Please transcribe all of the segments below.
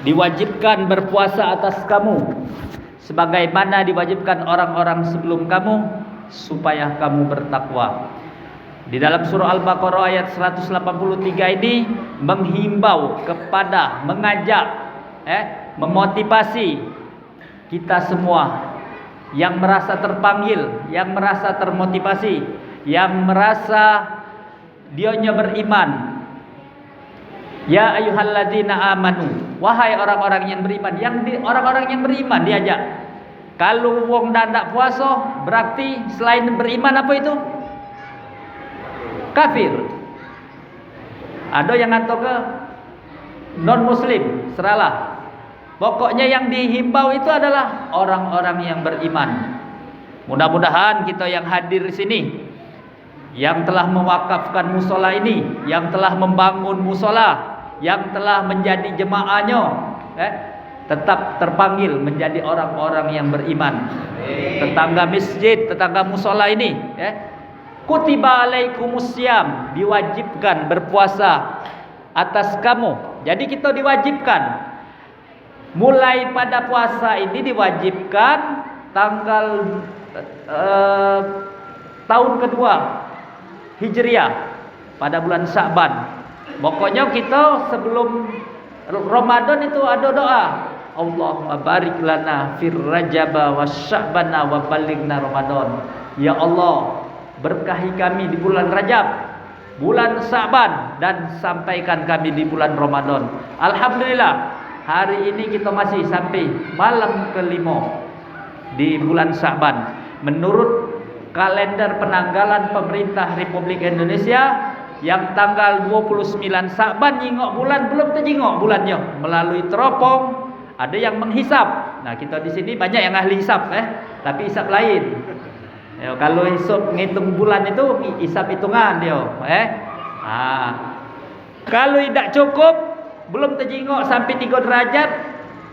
diwajibkan berpuasa atas kamu sebagaimana diwajibkan orang-orang sebelum kamu, supaya kamu bertakwa. Di dalam surah Al-Baqarah ayat 183 ini menghimbau kepada, mengajak, memotivasi kita semua yang merasa terpanggil, yang merasa termotivasi, yang merasa dionya beriman. Ya ayyuhalladzina amanu, wahai orang-orang yang beriman. Orang-orang yang beriman diajak. Kalau wong ndak puasa, berarti selain beriman apa itu? Kafir. Ada yang ngatok ke non muslim, seralah. Pokoknya yang dihimbau itu adalah orang-orang yang beriman. Mudah-mudahan kita yang hadir di sini, yang telah mewakafkan musola ini, yang telah membangun musola, yang telah menjadi jemaahnya, tetap terpanggil menjadi orang-orang yang beriman. Tetangga masjid, tetangga musola ini, kutiba alaikumusiyam, diwajibkan berpuasa atas kamu. Jadi kita diwajibkan. Mulai pada puasa ini diwajibkan tanggal tahun kedua Hijriah pada bulan Sya'ban. Pokoknya kita sebelum Ramadan itu ada doa, Allahumma barik lana fir Rajaba wa Sya'bana wa balighna Ramadan. Ya Allah, berkahi kami di bulan Rajab, bulan Sya'ban, dan sampaikan kami di bulan Ramadan. Alhamdulillah, hari ini kita masih sampai malam kelima di bulan Sya'ban. Menurut kalender penanggalan pemerintah Republik Indonesia, yang tanggal 29 Sya'ban nyingok bulan, belum terjingok bulannya melalui teropong. Ada yang menghisap. Nah, kita di sini banyak yang ahli hisap, tapi hisap lain. Ya, kalau hisap ngitung bulan itu hisap hitungan dia, kalau tidak cukup, belum terjingok sampai 3 derajat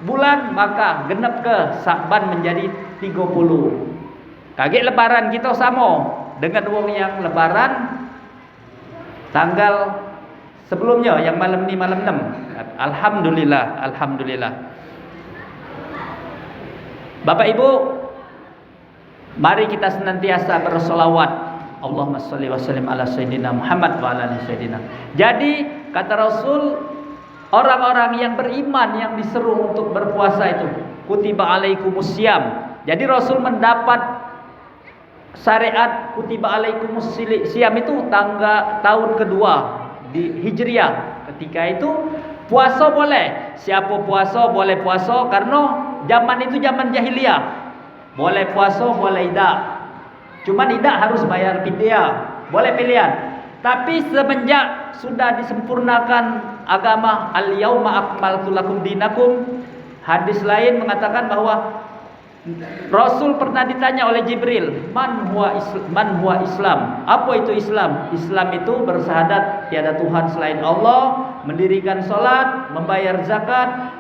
bulan, maka genap ke Sya'ban menjadi 30. Kaget lebaran kita sama dengan wong yang lebaran tanggal sebelumnya, yang malam ni malam 6. Alhamdulillah, alhamdulillah. Bapak Ibu, mari kita senantiasa bersolawat. Allahumma sholli wa sallim ala sayyidina Muhammad wa ala ali sayyidina. Jadi kata Rasul, orang-orang yang beriman yang diseru untuk berpuasa itu kutiba alaikumusiyam. Jadi Rasul mendapat syariat kutiba alaikumusiyam itu tahun kedua di Hijriah. Ketika itu puasa boleh, siapa puasa boleh puasa, karena zaman itu zaman jahiliyah. Boleh puasa, boleh tidak. Cuma tidak harus bayar fidyah, boleh pilihan. Tapi semenjak sudah disempurnakan agama, al-yauma akmaltu lakum dinakum, hadis lain mengatakan bahwa Rasul pernah ditanya oleh Jibril, man huwa Islam? Apa itu Islam? Islam itu bersyahadat tiada Tuhan selain Allah, mendirikan salat, membayar zakat,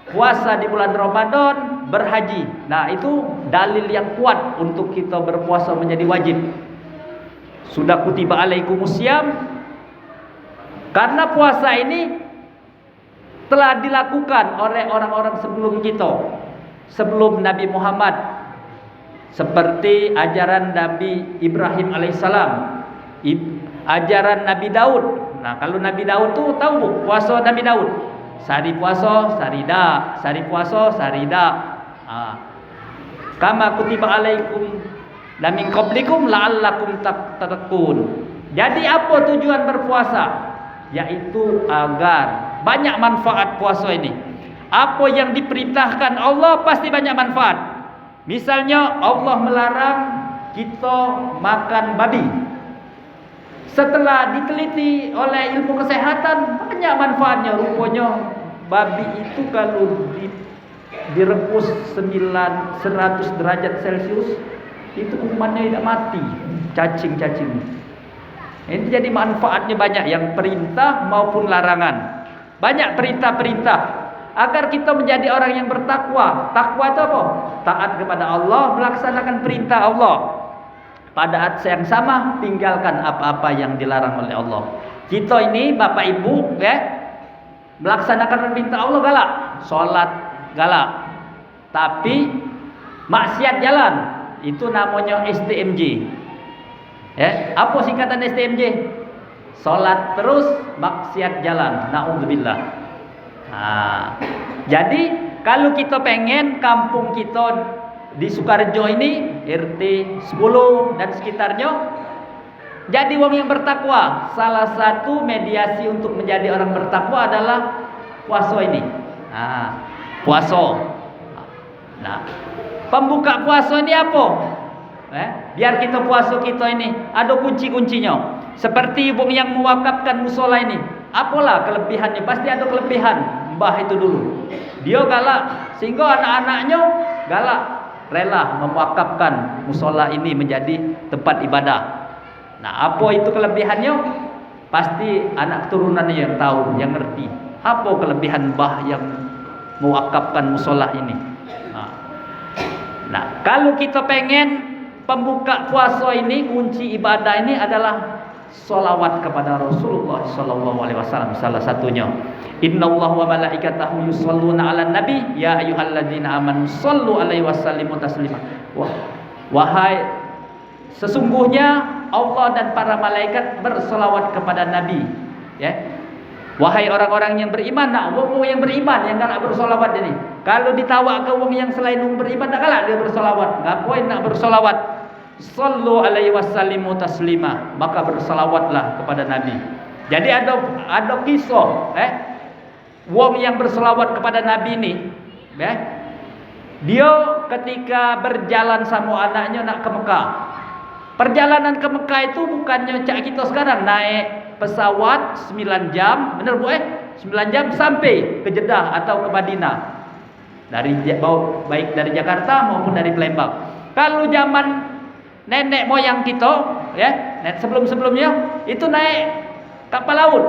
puasa di bulan Ramadan, berhaji. Nah, itu dalil yang kuat untuk kita berpuasa menjadi wajib. Sudah kutiba alaikumusiyam, karena puasa ini telah dilakukan oleh orang-orang sebelum kita, sebelum Nabi Muhammad, seperti ajaran Nabi Ibrahim alaihissalam, ajaran Nabi Daud. Nah, kalau Nabi Daud tuh tahu puasa Nabi Daud, sari puasa, sarida, sari puasa, sarida. Kama kutiba alaikum la min qablikum la'allakum tattaqun. Jadi apa tujuan berpuasa? Yaitu agar banyak manfaat puasa ini. Apa yang diperintahkan Allah pasti banyak manfaat. Misalnya Allah melarang kita makan babi. Setelah diteliti oleh ilmu kesehatan, banyak manfaatnya. Rupanya babi itu kalau direbus 100 derajat Celcius, itu umatnya tidak mati, cacing-cacing. Ini jadi manfaatnya banyak, yang perintah maupun larangan. Banyak perintah-perintah agar kita menjadi orang yang bertakwa. Takwa itu apa? Taat kepada Allah, melaksanakan perintah Allah. Pada saat yang sama tinggalkan apa-apa yang dilarang oleh Allah. Kita ini Bapak Ibu, melaksanakan perintah Allah galak. sholat galak, tapi maksiat jalan, itu namanya STMJ. Ya, apa singkatan STMJ? Sholat terus, maksiat jalan. Na'udzubillah. Nah, jadi kalau kita pengen kampung kita di Sukarjo ini, RT 10 dan sekitarnya, jadi wong yang bertakwa. Salah satu mediasi untuk menjadi orang bertakwa adalah puasa ini. Nah, puasa. Nah, pembuka puasa ini apa? Biar kita puasa kita ini ada kunci-kuncinya. Seperti wong yang mewakafkan musola ini, apalah kelebihannya? Pasti ada kelebihan. Mbah itu dulu, dia galak sehingga anak-anaknya galak, rela mewakafkan musola ini menjadi tempat ibadah. Nah, apa itu kelebihannya? Pasti anak turunannya yang tahu, yang ngerti. Apa kelebihan mbah yang mewakafkan musola ini? Nah, kalau kita pengen pembuka puasa ini, kunci ibadah ini adalah sholawat kepada Rasulullah sallallahu alaihi wasallam. Salah satunya, innallaha wa malaikatahu yusholluna 'alan nabi ya ayyuhalladzina amanu shollu alaihi wasallimu taslima. Wahai, sesungguhnya Allah dan para malaikat bersolawat kepada Nabi. Ya, wahai orang-orang yang beriman. Nah, wong yang beriman yang galak bersolawat ini. Kalau ditawak ke wong yang selain wong beriman, tak galak dia bersolawat. Ngapain nak bersolawat? Sallu alaihi wasallimu taslima, maka bersalawatlah kepada Nabi. Jadi ada kisah, wong yang bersalawat kepada Nabi ini, dia ketika berjalan sama anaknya nak ke Mekah. Perjalanan ke Mekah itu bukannya cak kita sekarang naik pesawat 9 jam, benar Bu? 9 jam sampai ke Jeddah atau ke Madinah. Baik dari Jakarta maupun dari Palembang. Kalau zaman nenek moyang kita, sebelum-sebelumnya itu naik kapal laut.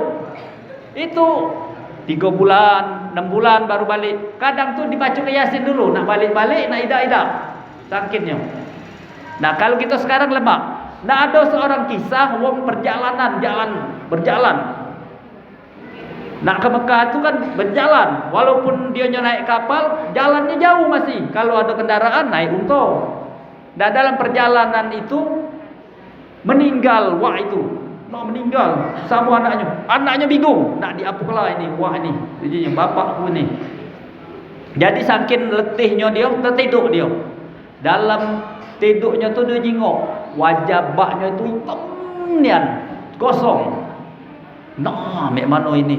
Itu 3 bulan, 6 bulan baru balik. Kadang tuh dibaca ke Yasin dulu, nak balik-balik, nak idak-idak. Sakitnya. Nah, kalau kita sekarang lemak. Nah, ada seorang kisah wong berjalan. Nak ke Mekah itu kan berjalan. Walaupun dia naik kapal, jalannya jauh masih. Kalau ada kendaraan naik unta. Dan dalam perjalanan itu meninggal wah itu. Nak meninggal sama anaknya. Anaknya bingung, nak diapalah ini? Wah ini, jadi bapakku ini. Jadi saking letihnya dia tertidur dia. Dalam tidurnya tu dia jengok, wajah baknya itu hitam nian, kosong. Nah, mek mano ini?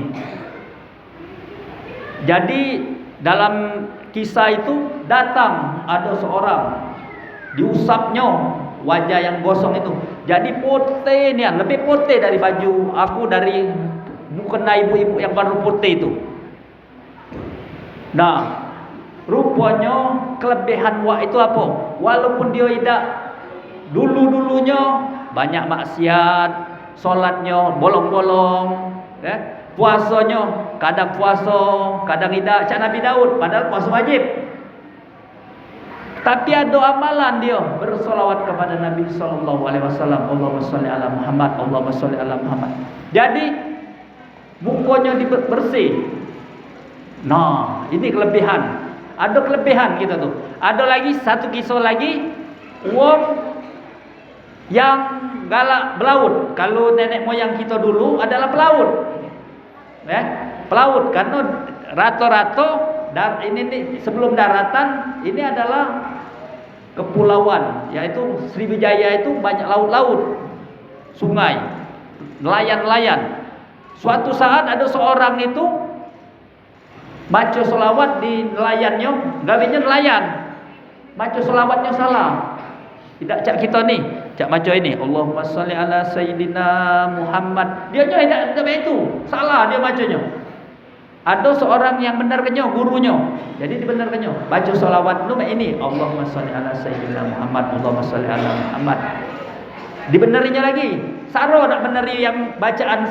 Jadi dalam kisah itu datang ada seorang, diusapnya wajah yang gosong itu. Jadi putih nian, lebih putih dari baju aku, dari bukan ibu-ibu yang baru putih itu. Nah, rupanya kelebihan wak itu apa? Walaupun dia tidak dulunya banyak maksiat, solatnya bolong-bolong, puasanya kadang puasa, kadang tidak. Cak Nabi Daud, padahal puasa wajib. Tapi ada amalan dia bersolawat kepada Nabi sallallahu alaihi wasallam. Allahumma sholli ala Muhammad, Allahumma sholli ala Muhammad. Jadi mukanya bersih. Nah, ini kelebihan. Ada kelebihan kita tuh. Ada lagi satu kisah lagi, wong yang galak belaut. Kalau nenek moyang kita dulu adalah pelaut, pelaut. Karena rata-rata dan ini sebelum daratan ini adalah kepulauan, yaitu Sriwijaya itu banyak laut-laut, sungai, nelayan-nelayan. Suatu saat ada seorang itu baca selawat di nelayannya, gawinya nelayan. Baca selawatnya salah. Tidak cak kita ni, cak baca ini, Allahumma sholli ala sayyidina Muhammad. Dia tidak itu, salah dia bacanya. Ada seorang yang benarkannya, gurunya. Jadi dibenarkannya. Baca selawat ini, Allahumma sholli ala sayyidina Muhammad, Allahumma sholli ala Muhammad. Dibenarinya lagi. Saro nak benari yang bacaan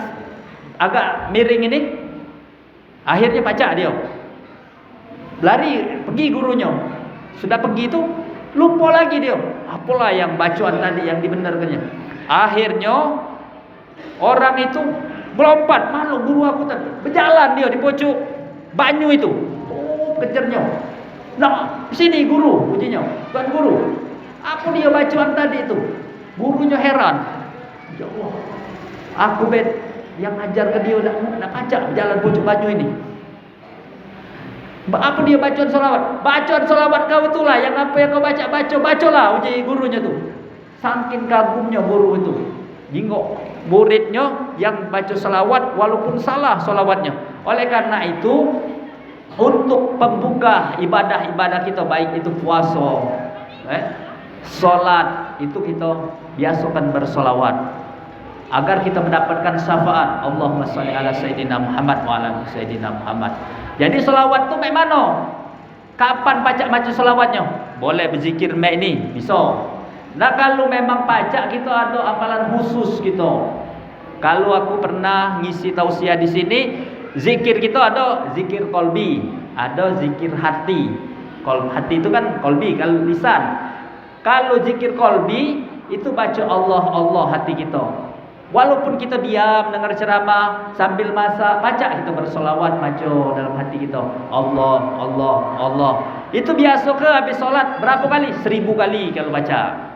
agak miring ini. Akhirnya baca dia, lari pergi gurunya. Sudah pergi itu lupa lagi dia, apalah yang bacaan tadi yang dibenarkannya. Akhirnya orang itu melompat, malu guru aku tadi. Berjalan dia di pojok banyu itu. kejarnya. Nah, sini guru, ujinya. Tuan guru, apa dia bacaan tadi itu? Gurunya heran. Ya Allah, aku yang ajar ke dia nak kacak jalan pucuk banyu ini. Apa dia bacaan solawat? Bacaan solawat kau itulah yang apa yang kau bacalah, uji gurunya tuh. Saking kagumnya guru itu, jingok muridnya yang baca solawat walaupun salah solawatnya. Oleh karena itu, untuk pembuka ibadah-ibadah kita, baik itu puasa, solat, itu kita biasakan bersolawat agar kita mendapatkan syafaat. Allahumma sholli ala sayyidina Muhammad wa ala sayyidina Muhammad. Jadi solawat tu mek mana? Kapan baca solawatnya? Boleh berzikir mek ni, bisa. Nah, kalau memang pacak kita ada amalan khusus kita. Kalau aku pernah ngisi tausiah di sini, zikir kita ada zikir kolbi, ada zikir hati. Hati itu kan kolbi, kalau lisan. Kalau zikir kolbi itu baca Allah Allah hati kita. Walaupun kita diam dengar ceramah sambil masak, baca kita bersolawat baca dalam hati kita. Allah Allah Allah. Itu biasa ke habis solat berapa kali? 1000 kali kalau baca.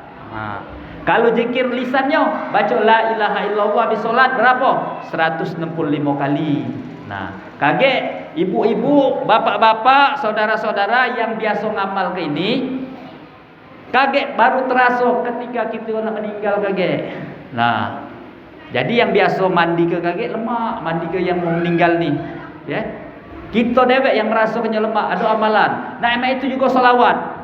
Kalau zikir lisannya baca la ilaha illallah habis solat berapa? 165 kali. Nah, kaget ibu-ibu, bapak-bapak, saudara-saudara yang biasa ngamal ke ini, kaget baru terasa ketika kita nak meninggal kaget. Nah, jadi yang biasa mandi ke kaget lemak, mandi ke yang mau meninggal nih, ya. Kita dewek yang merasa kena lemak, ada amalan. Nah, emang itu juga solawat.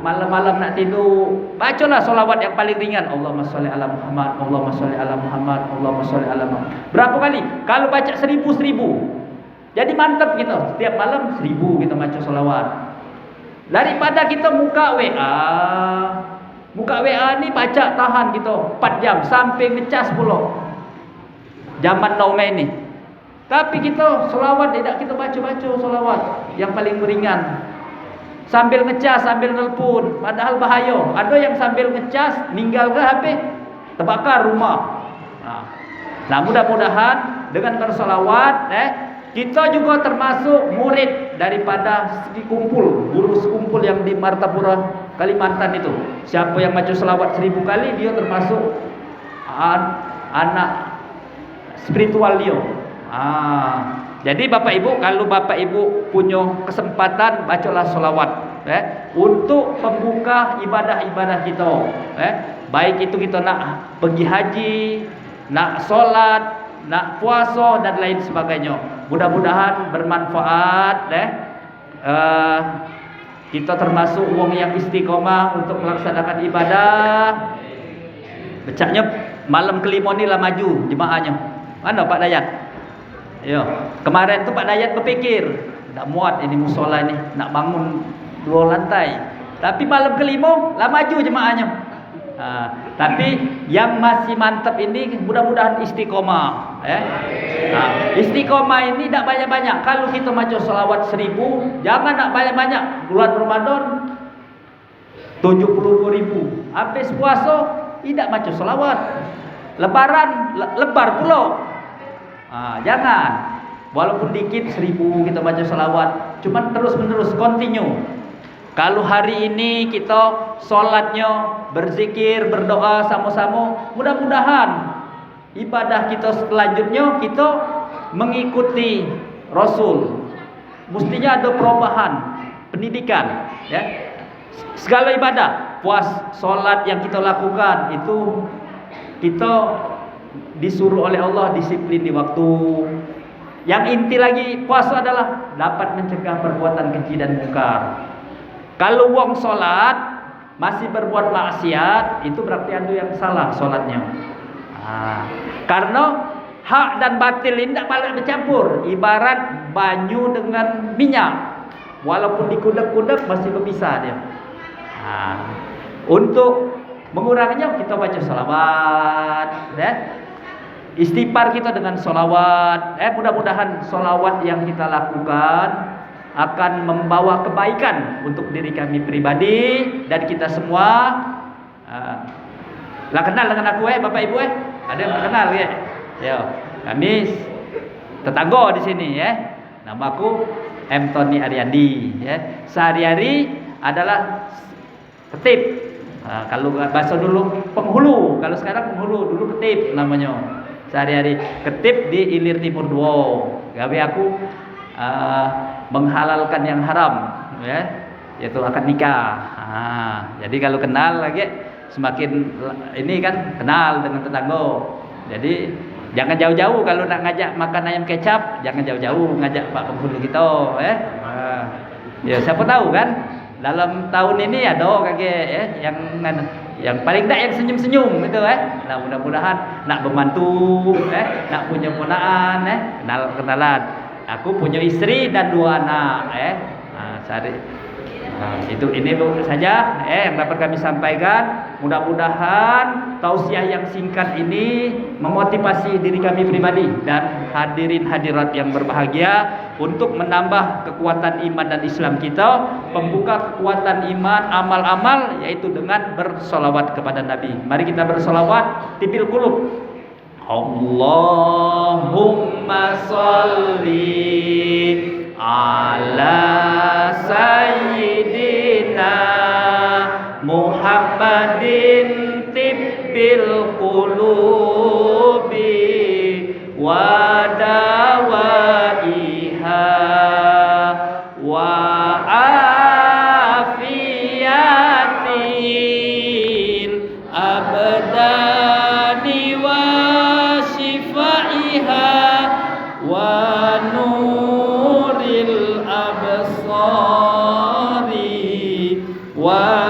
Malam-malam nak tidur, bacalah solawat yang paling ringan. Allahumma sholli ala Muhammad, Allahumma sholli ala Muhammad, Allahumma sholli ala Muhammad. Berapa kali? Kalau baca 1000. Jadi mantap kita. Setiap malam 1000 kita baca solawat. Daripada kita buka WA ni baca tahan kita 4 jam sampai ngecas pula. Zaman now ni. Tapi kita solawat tidak kita baca solawat yang paling ringan. Sambil ngecas, sambil nelpon, padahal bahaya. Ada yang sambil ngecas, ninggal ke HP, terbakar rumah. Nah, mudah-mudahan dengan bersolawat, kita juga termasuk murid daripada sekumpul, guru sekumpul yang di Martapura, Kalimantan itu. Siapa yang baca selawat 1000 kali, dia termasuk anak spiritual dia. Jadi Bapak Ibu, kalau Bapak Ibu punya kesempatan, bacalah solawat untuk pembuka ibadah-ibadah kita. Baik itu kita nak pergi haji, nak solat, nak puasa dan lain sebagainya. Mudah-mudahan bermanfaat. Kita termasuk wong yang istiqomah untuk melaksanakan ibadah. Becaknya malam kelima ni lah maju jemaahnya. Mana Pak Dayat? Ya, kemarin tu Pak Dayat berfikir, tak muat ini musola ni, nak bangun 2 lantai. Tapi malam kelima lah maju jemaahnya. Tapi yang masih mantap ini mudah-mudahan istiqomah. Istiqomah ini tak banyak-banyak. Kalau kita baca selawat 1000, jangan nak banyak-banyak. Bulan Ramadan 72.000. Habis puasa tidak baca selawat. Lebaran lebar pula. Jangan. Walaupun dikit 1000 kita baca selawat, cuman terus-menerus continue. Kalau hari ini kita solatnya berzikir, berdoa sama-sama, mudah-mudahan ibadah kita selanjutnya kita mengikuti Rasul. Mestinya ada perubahan pendidikan, ya. Segala ibadah, solat yang kita lakukan itu kita disuruh oleh Allah disiplin di waktu. Yang inti lagi puasa adalah dapat mencegah perbuatan keji dan mungkar. Kalau wong solat masih berbuat maksiat, itu berarti ada yang salah solatnya. Karena hak dan batil ini tidak boleh bercampur. Ibarat banyu dengan minyak, walaupun dikudek-kudek masih berpisah dia. Untuk menguranginya kita baca salawat, istighfar kita dengan solawat. Mudah-mudahan solawat yang kita lakukan akan membawa kebaikan untuk diri kami pribadi dan kita semua. Lah kenal dengan aku Bapak Ibu Ada yang kenal ya? Kami tetangga di sini Nama aku M. Tony Ariandi ya. Sehari-hari adalah ketip. Nah, kalau bahasa dulu penghulu, kalau sekarang penghulu, dulu ketip namanya. Sehari-hari ketip di Ilir Timur 2. Gawe aku menghalalkan yang haram ya, yaitu akad nikah. Jadi kalau kenal lagi semakin ini kan kenal dengan tetangga. Jadi jangan jauh-jauh kalau nak ngajak makan ayam kecap, jangan jauh-jauh ngajak Pak penghulu kita ya. Ya siapa tahu kan dalam tahun ini ada kakek ya yang paling tidak yang senyum-senyum gitu Nah mudah-mudahan nak membantu nak punya ponaan kenalan. Aku punya istri dan 2 anak ini saja yang dapat kami sampaikan. Mudah-mudahan tausiah yang singkat ini memotivasi diri kami pribadi dan hadirin hadirat yang berbahagia untuk menambah kekuatan iman dan Islam kita, membuka kekuatan iman amal-amal yaitu dengan bersolawat kepada Nabi. Mari kita bersolawat tibil qulub. Allahumma sholli ala sayyidina Muhammadin tibbil qulubi wa dawaiha wa afiyatil abdani wa shifaiha wa nuril absari wa